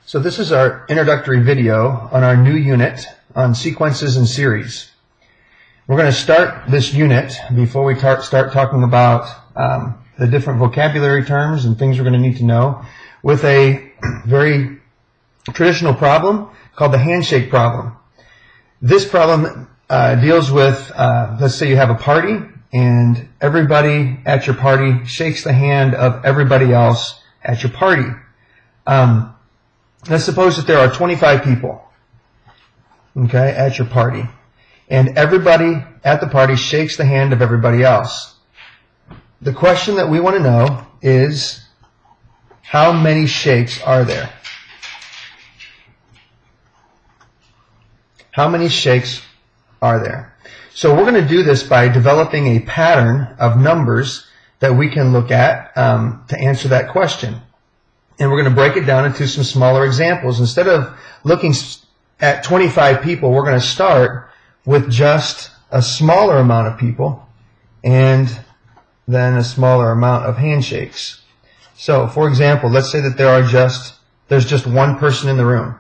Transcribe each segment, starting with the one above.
So this is our introductory video on our new unit on sequences and series. We're going to start this unit before we start talking about the different vocabulary terms and things we're going to need to know with a very traditional problem called the handshake problem. This problem deals with, let's say you have a party and everybody at your party shakes the hand of everybody else at your party. Let's suppose that there are 25 people, okay, at your party, and everybody at the party shakes the hand of everybody else. The question that we want to know is, how many shakes are there? How many shakes are there? So we're going to do this by developing a pattern of numbers that we can look at to answer that question. And we're going to break it down into some smaller examples. Instead of looking at 25 people, we're going to start with just a smaller amount of people and then a smaller amount of handshakes. So, for example, let's say that there's just one person in the room.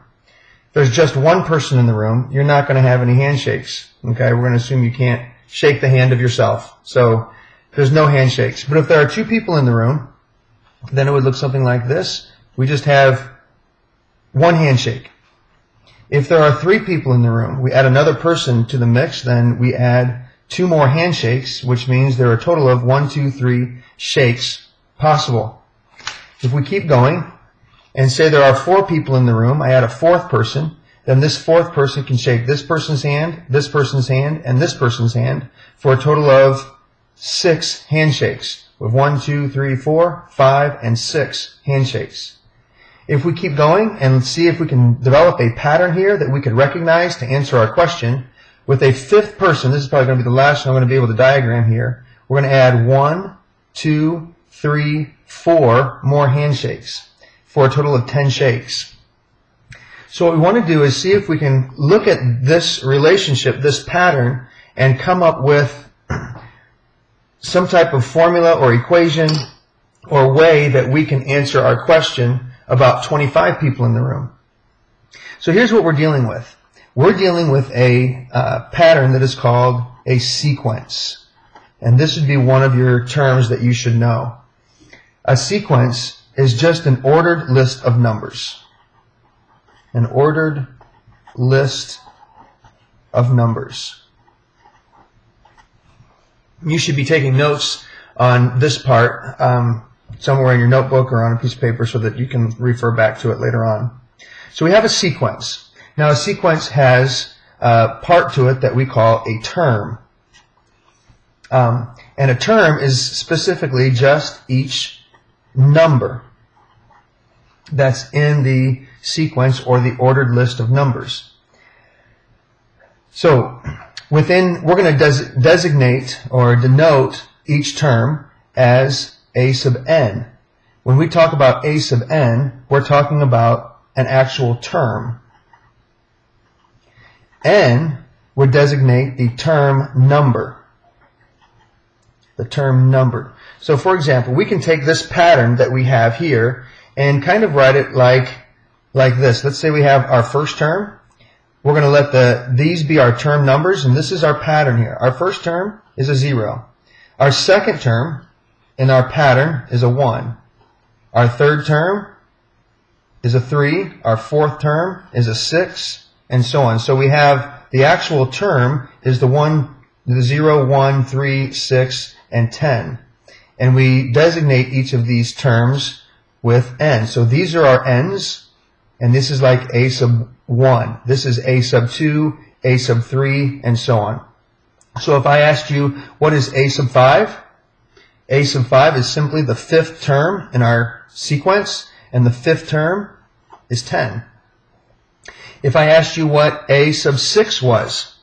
If there's just one person in the room, you're not going to have any handshakes. Okay, we're going to assume you can't shake the hand of yourself. So there's no handshakes. But if there are two people in the room, then it would look something like this. We just have one handshake. If there are three people in the room, we add another person to the mix, then we add two more handshakes, which means there are a total of 1, 2, 3 shakes possible. If we keep going and say there are 4 people in the room, I add a fourth person, then this fourth person can shake this person's hand, and this person's hand for a total of 6 handshakes. With 1, 2, 3, 4, 5, and 6 handshakes. If we keep going and see if we can develop a pattern here that we could recognize to answer our question, with a fifth person, this is probably going to be the last one I'm going to be able to diagram here, we're going to add 1, 2, 3, 4 more handshakes for a total of 10 shakes. So what we want to do is see if we can look at this relationship, this pattern, and come up with some type of formula or equation or way that we can answer our question about 25 people in the room. So here's what we're dealing with. We're dealing with a pattern that is called a sequence. And this would be one of your terms that you should know. A sequence is just an ordered list of numbers. An ordered list of numbers. You should be taking notes on this part somewhere in your notebook or on a piece of paper so that you can refer back to it later on. So we have a sequence. Now a sequence has a part to it that we call a term. And a term is specifically just each number that's in the sequence or the ordered list of numbers. So we're going to designate or denote each term as a sub n. When we talk about a sub n, we're talking about an actual term. N would designate the term number. The term number. So for example, we can take this pattern that we have here and kind of write it like this. Let's say we have our first term. We're going to let these be our term numbers, and this is our pattern here. Our first term is a 0. Our second term in our pattern is a 1. Our third term is a 3. Our fourth term is a 6, and so on. So we have the actual term is the 0, 1, 3, 6, and 10. And we designate each of these terms with n. So these are our n's. And this is like a sub 1. This is a sub 2, a sub 3, and so on. So if I asked you, what is a sub 5? A sub 5 is simply the fifth term in our sequence, and the fifth term is 10. If I asked you what a sub 6 was,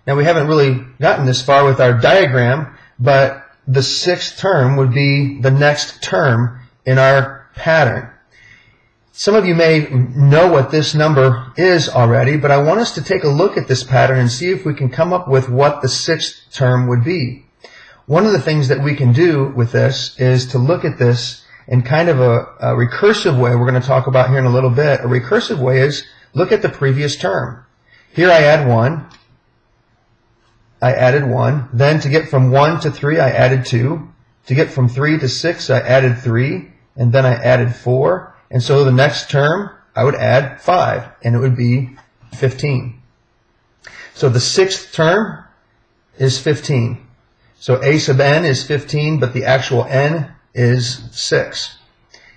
now we haven't really gotten this far with our diagram, but the sixth term would be the next term in our pattern. Some of you may know what this number is already, but I want us to take a look at this pattern and see if we can come up with what the sixth term would be. One of the things that we can do with this is to look at this in kind of a recursive way we're going to talk about here in a little bit. A recursive way is look at the previous term. Here I add 1. I added 1. Then to get from 1 to 3, I added 2. To get from 3 to 6, I added 3. And then I added 4. And so the next term, I would add 5. And it would be 15. So the 6th term is 15. So a sub n is 15, but the actual n is 6.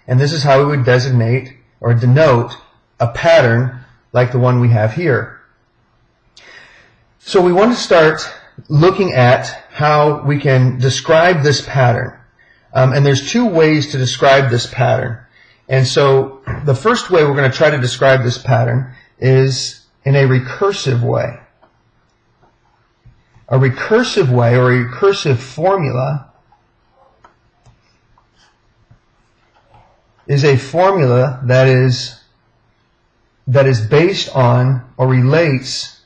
And this is how we would designate or denote a pattern like the one we have here. So we want to start looking at how we can describe this pattern. And there's 2 ways to describe this pattern. And so the first way we're going to try to describe this pattern is in a recursive way. A recursive way, or a recursive formula, is a formula that is based on or relates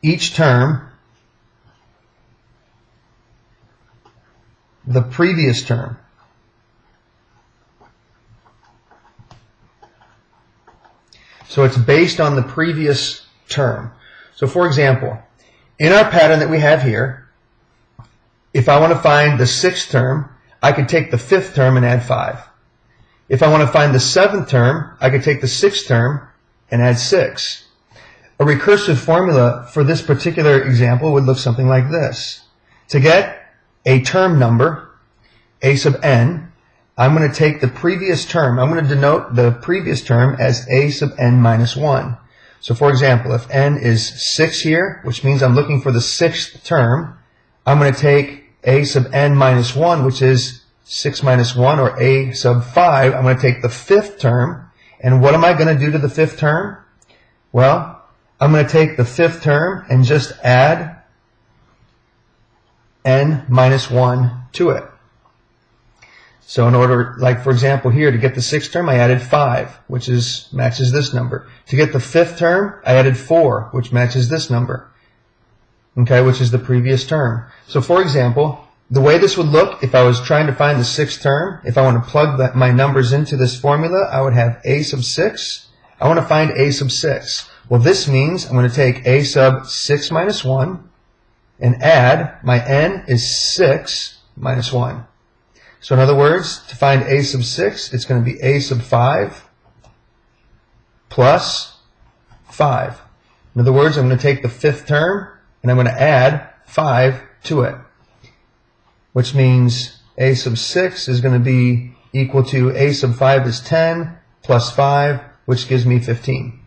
each term the previous term. So it's based on the previous term. So for example, in our pattern that we have here, if I want to find the 6th term, I could take the 5th term and add 5. If I want to find the 7th term, I could take the 6th term and add 6. A recursive formula for this particular example would look something like this. To get a term number, a sub n, I'm going to take the previous term. I'm going to denote the previous term as a sub n minus 1. So for example, if n is 6 here, which means I'm looking for the 6th term, I'm going to take a sub n minus 1, which is 6 minus 1, or a sub 5. I'm going to take the 5th term. And what am I going to do to the 5th term? Well, I'm going to take the 5th term and just add n minus 1 to it. So in order, like for example here, to get the 6th term, I added 5, which matches this number. To get the 5th term, I added 4, which matches this number, okay, which is the previous term. So for example, the way this would look if I was trying to find the 6th term, if I want to plug my numbers into this formula, I would have a sub 6. I want to find a sub 6. Well, this means I'm going to take a sub 6 minus 1 and add, my n is 6 minus 1. So in other words, to find a sub 6, it's going to be a sub 5 plus 5. In other words, I'm going to take the 5th term and I'm going to add 5 to it, which means a sub 6 is going to be equal to a sub 5 is 10 plus 5, which gives me 15.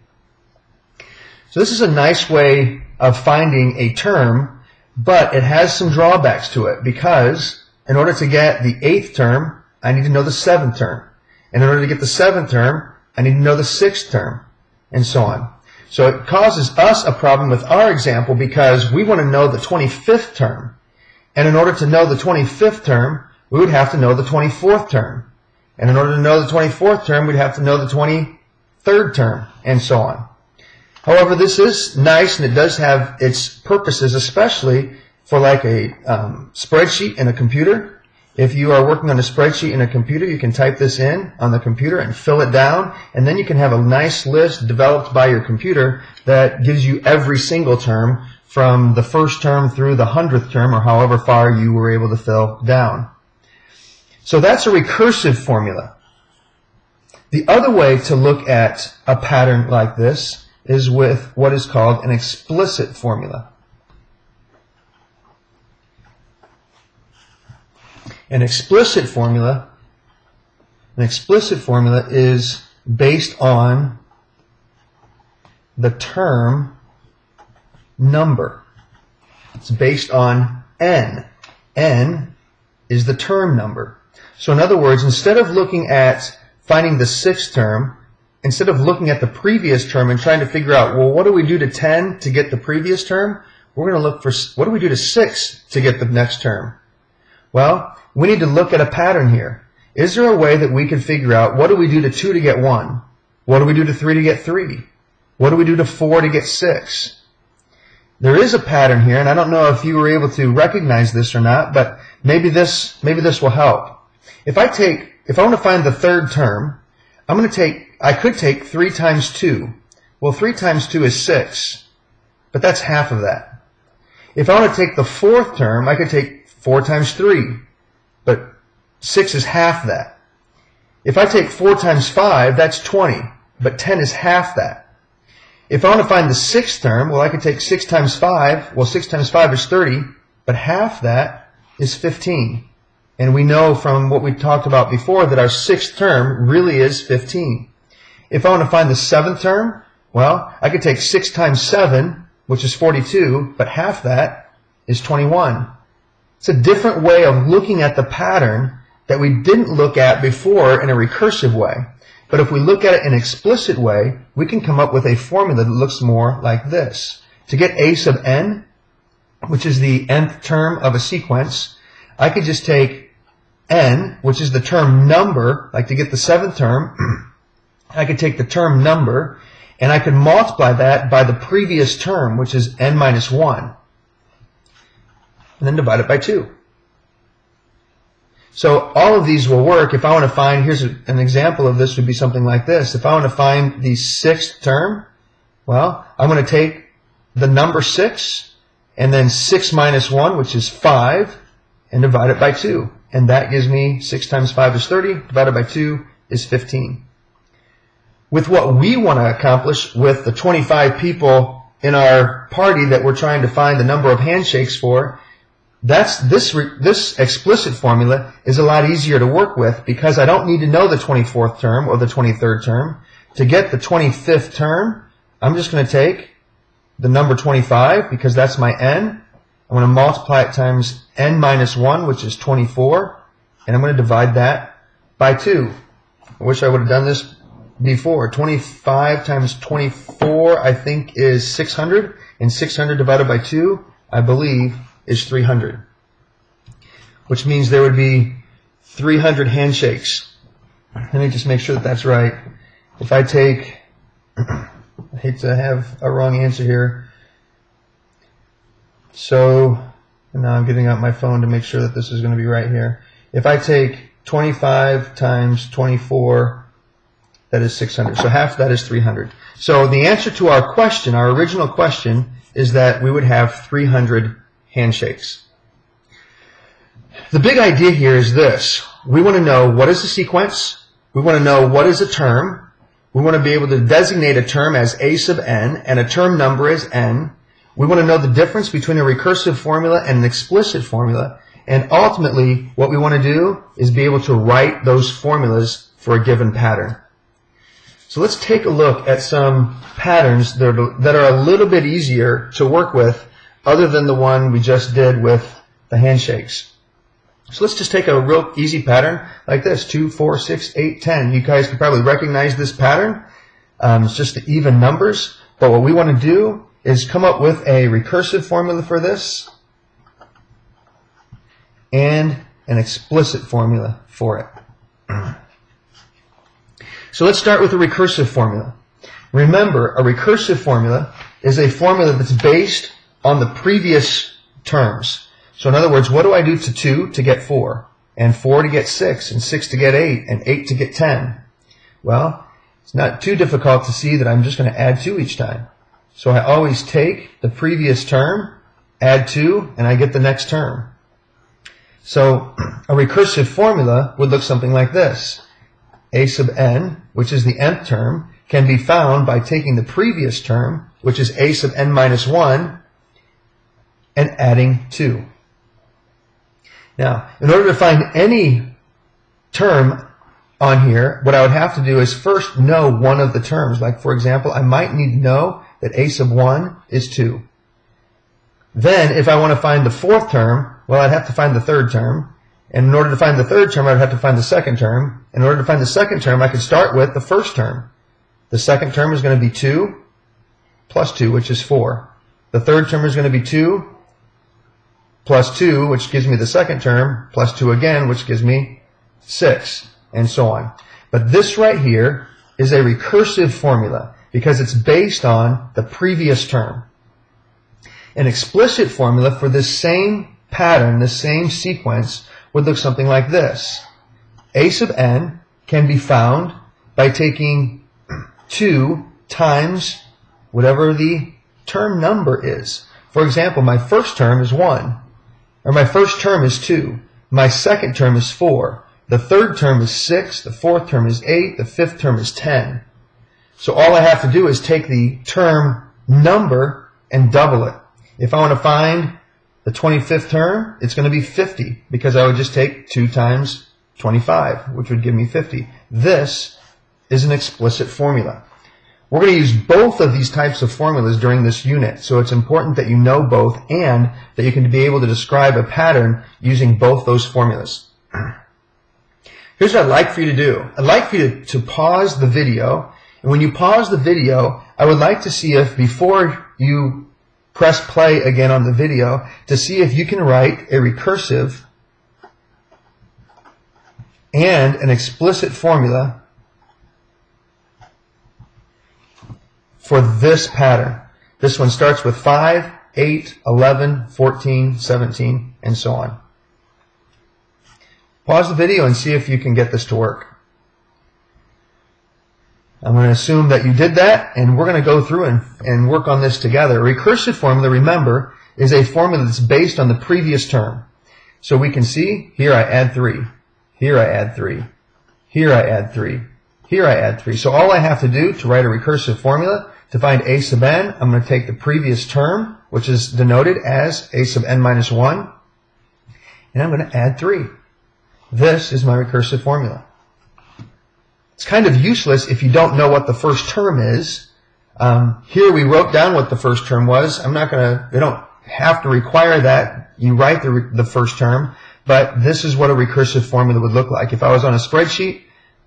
So this is a nice way of finding a term, but it has some drawbacks to it, because in order to get the 8th term, I need to know the 7th term. And in order to get the 7th term, I need to know the 6th term, and so on. So it causes us a problem with our example because we want to know the 25th term. And in order to know the 25th term, we would have to know the 24th term. And in order to know the 24th term, we'd have to know the 23rd term, and so on. However, this is nice, and it does have its purposes, especially for like a spreadsheet in a computer. If you are working on a spreadsheet in a computer, you can type this in on the computer and fill it down, and then you can have a nice list developed by your computer that gives you every single term from the 1st term through the 100th term, or however far you were able to fill down. So that's a recursive formula. The other way to look at a pattern like this is with what is called an explicit formula. An explicit formula is based on the term number. It's based on n. N is the term number. So in other words, instead of looking at finding the 6th term, instead of looking at the previous term and trying to figure out, well, what do we do to 10 to get the previous term? We're going to look for, what do we do to 6 to get the next term? Well, we need to look at a pattern here. Is there a way that we can figure out, what do we do to 2 to get 1? What do we do to 3 to get 3? What do we do to 4 to get 6? There is a pattern here, and I don't know if you were able to recognize this or not, but maybe this will help. If I want to find the third term, I could take 3 times 2. Well, 3 times 2 is 6, but that's half of that. If I want to take the fourth term, I could take 4 times 3, but 6 is half that. If I take 4 times 5, that's 20, but 10 is half that. If I want to find the sixth term, well, I could take 6 times 5. Well, 6 times 5 is 30, but half that is 15. And we know from what we talked about before that our sixth term really is 15. If I want to find the seventh term, well, I could take 6 times 7, which is 42, but half that is 21. It's a different way of looking at the pattern that we didn't look at before in a recursive way. But if we look at it in an explicit way, we can come up with a formula that looks more like this. To get a sub n, which is the nth term of a sequence, I could just take n, which is the term number, like to get the seventh term, I could take the term number, and I could multiply that by the previous term, which is n minus 1, and then divide it by 2. So all of these will work. If I want to find, here's an example of this would be something like this. If I want to find the sixth term, well, I'm going to take the number 6, and then 6 minus 1, which is 5, and divide it by 2. And that gives me 6 times 5 is 30, divided by 2 is 15. With what we want to accomplish with the 25 people in our party that we're trying to find the number of handshakes for, this explicit formula is a lot easier to work with because I don't need to know the 24th term or the 23rd term. To get the 25th term, I'm just going to take the number 25 because that's my n. I'm going to multiply it times n minus 1, which is 24, and I'm going to divide that by 2. I wish I would have done this before. 25 times 24, I think, is 600, and 600 divided by 2, I believe, is 300, which means there would be 300 handshakes. Let me just make sure that that's right. If I take, I hate to have a wrong answer here, so now I'm getting out my phone to make sure that this is going to be right here. If I take 25 times 24, that is 600. So half of that is 300. So the answer to our question, our original question, is that we would have 300 handshakes. The big idea here is this. We want to know what is a sequence. We want to know what is a term. We want to be able to designate a term as a sub n and a term number as n. We want to know the difference between a recursive formula and an explicit formula. And ultimately, what we want to do is be able to write those formulas for a given pattern. So let's take a look at some patterns that are a little bit easier to work with other than the one we just did with the handshakes. So let's just take a real easy pattern like this, 2, 4, 6, 8, 10. You guys can probably recognize this pattern. It's just the even numbers. But what we want to do is come up with a recursive formula for this and an explicit formula for it. So let's start with a recursive formula. Remember, a recursive formula is a formula that's based on the previous terms. So in other words, what do I do to 2 to get 4, and 4 to get 6, and 6 to get 8, and 8 to get 10? Well, it's not too difficult to see that I'm just going to add 2 each time. So I always take the previous term, add 2, and I get the next term. So a recursive formula would look something like this. A sub n, which is the nth term, can be found by taking the previous term, which is a sub n minus 1, and adding 2. Now, in order to find any term on here, what I would have to do is first know one of the terms. Like, for example, I might need to know that a sub 1 is 2. Then, if I want to find the fourth term, well, I'd have to find the third term. And in order to find the third term, I'd have to find the second term. In order to find the second term, I could start with the first term. The second term is going to be 2 plus 2, which is 4. The third term is going to be 2 plus 2, which gives me the second term, plus 2 again, which gives me 6, and so on. But this right here is a recursive formula because it's based on the previous term. An explicit formula for this same pattern, this same sequence, would look something like this. A sub n can be found by taking 2 times whatever the term number is. For example, my first term is 1, or my first term is 2, my second term is 4, the third term is 6, the fourth term is 8, the fifth term is 10. So all I have to do is take the term number and double it. If I want to find the 25th term, it's going to be 50, because I would just take 2 times 25, which would give me 50. This is an explicit formula. We're going to use both of these types of formulas during this unit, so it's important that you know both and that you can be able to describe a pattern using both those formulas. Here's what I'd like for you to do. I'd like for you to pause the video, and when you pause the video, I would like to see if, before you press play again on the video, to see if you can write a recursive and an explicit formula for this pattern. This one starts with 5, 8, 11, 14, 17, and so on. Pause the video and see if you can get this to work. I'm going to assume that you did that, and we're going to go through and work on this together. A recursive formula, remember, is a formula that's based on the previous term. So we can see, here I add 3, here I add 3, here I add 3, here I add 3. So all I have to do to write a recursive formula, to find a sub n, I'm going to take the previous term, which is denoted as a sub n minus 1, and I'm going to add 3. This is my recursive formula. It's kind of useless if you don't know what the first term is. Here we wrote down what the first term was. We don't have to require that you write the first term, but this is what a recursive formula would look like. If I was on a spreadsheet,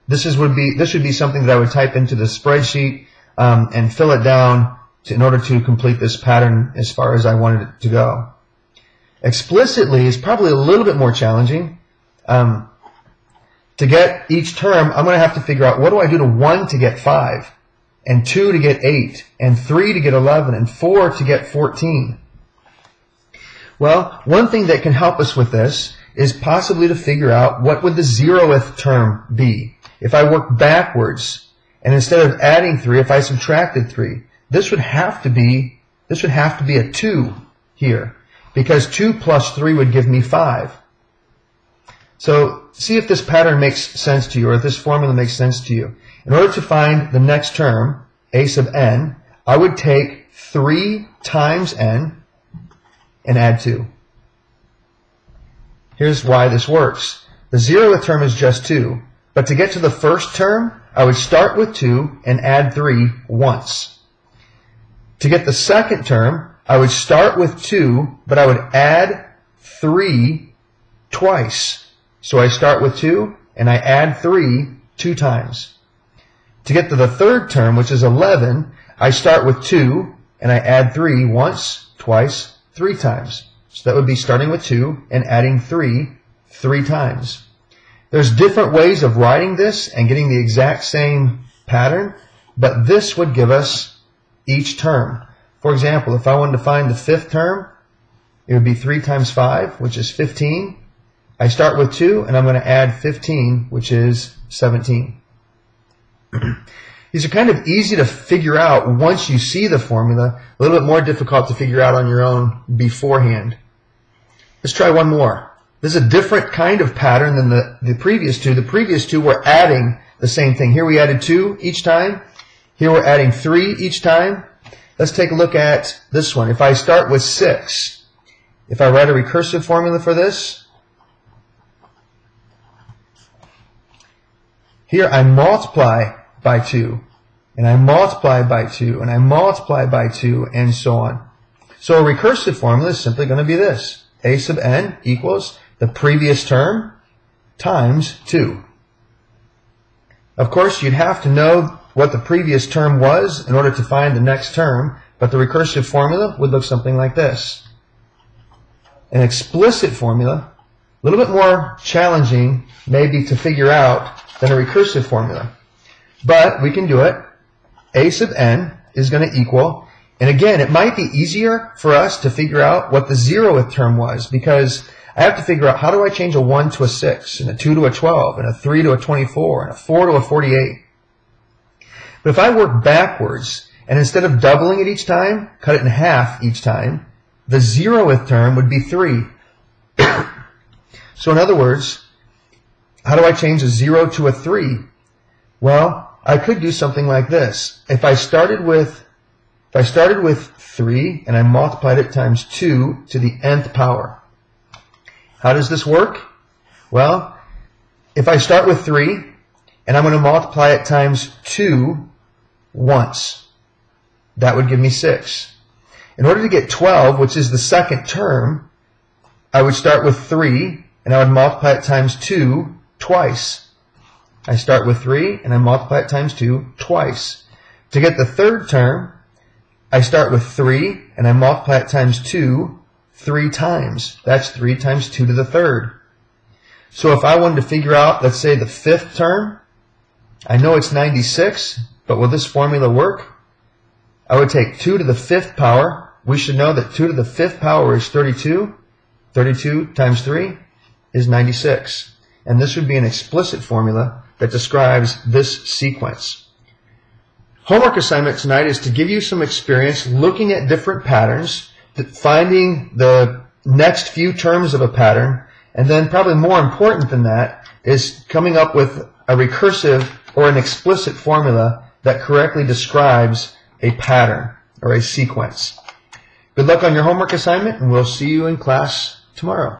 this would be something that I would type into the spreadsheet and fill it down in order to complete this pattern as far as I wanted it to go. Explicitly is probably a little bit more challenging. To get each term, I'm going to have to figure out, what do I do to 1 to get 5, and 2 to get 8, and 3 to get 11, and 4 to get 14? Well, one thing that can help us with this is possibly to figure out what would the 0th term be. If I work backwards, and instead of adding 3, if I subtracted 3, this would have to be a 2 here, because 2 plus 3 would give me 5. So see if this pattern makes sense to you, or if this formula makes sense to you. In order to find the next term, a sub n, I would take 3 times n and add 2. Here's why this works. The 0th term is just 2, but to get to the first term, I would start with 2 and add 3 once. To get the second term, I would start with 2, but I would add 3 twice. So I start with 2 and I add 3 2 times. To get to the third term, which is 11, I start with 2 and I add 3 once, twice, 3 times. So that would be starting with 2 and adding 3 times. There's different ways of writing this and getting the exact same pattern, but this would give us each term. For example, if I wanted to find the 5th term, it would be 3 times 5, which is 15. I start with 2, and I'm going to add 15, which is 17. These are kind of easy to figure out once you see the formula, a little bit more difficult to figure out on your own beforehand. Let's try one more. This is a different kind of pattern than the previous two. The previous two were adding the same thing. Here we added 2 each time. Here we're adding 3 each time. Let's take a look at this one. If I start with 6, if I write a recursive formula for this, here I multiply by 2, and I multiply by 2, and I multiply by 2, and so on. So a recursive formula is simply going to be this. A sub n equals the previous term times 2. Of course, you'd have to know what the previous term was in order to find the next term, but the recursive formula would look something like this. An explicit formula, a little bit more challenging maybe to figure out than a recursive formula. But we can do it. A sub n is going to equal, And again, it might be easier for us to figure out what the 0th term was, because I have to figure out how do I change a 1 to a 6, and a 2 to a 12, and a 3 to a 24, and a 4 to a 48. But if I work backwards, and instead of doubling it each time, cut it in half each time, the 0th term would be 3. So in other words, how do I change a 0 to a 3? Well, I could do something like this. If I started with 3 and I multiplied it times 2 to the nth power. How does this work? Well, if I start with 3 and I'm going to multiply it times 2 once, that would give me 6. In order to get 12, which is the second term, I would start with 3 and I would multiply it times 2 twice. I start with 3 and I multiply it times 2 twice. To get the third term, I start with 3 and I multiply it times 2 3 times. That's 3 times 2 to the third. So if I wanted to figure out, let's say, the 5th term, I know it's 96, but will this formula work? I would take 2 to the 5th power. We should know that 2 to the 5th power is 32. 32 times 3 is 96. And this would be an explicit formula that describes this sequence. Homework assignment tonight is to give you some experience looking at different patterns, finding the next few terms of a pattern, and then probably more important than that is coming up with a recursive or an explicit formula that correctly describes a pattern or a sequence. Good luck on your homework assignment, and we'll see you in class tomorrow.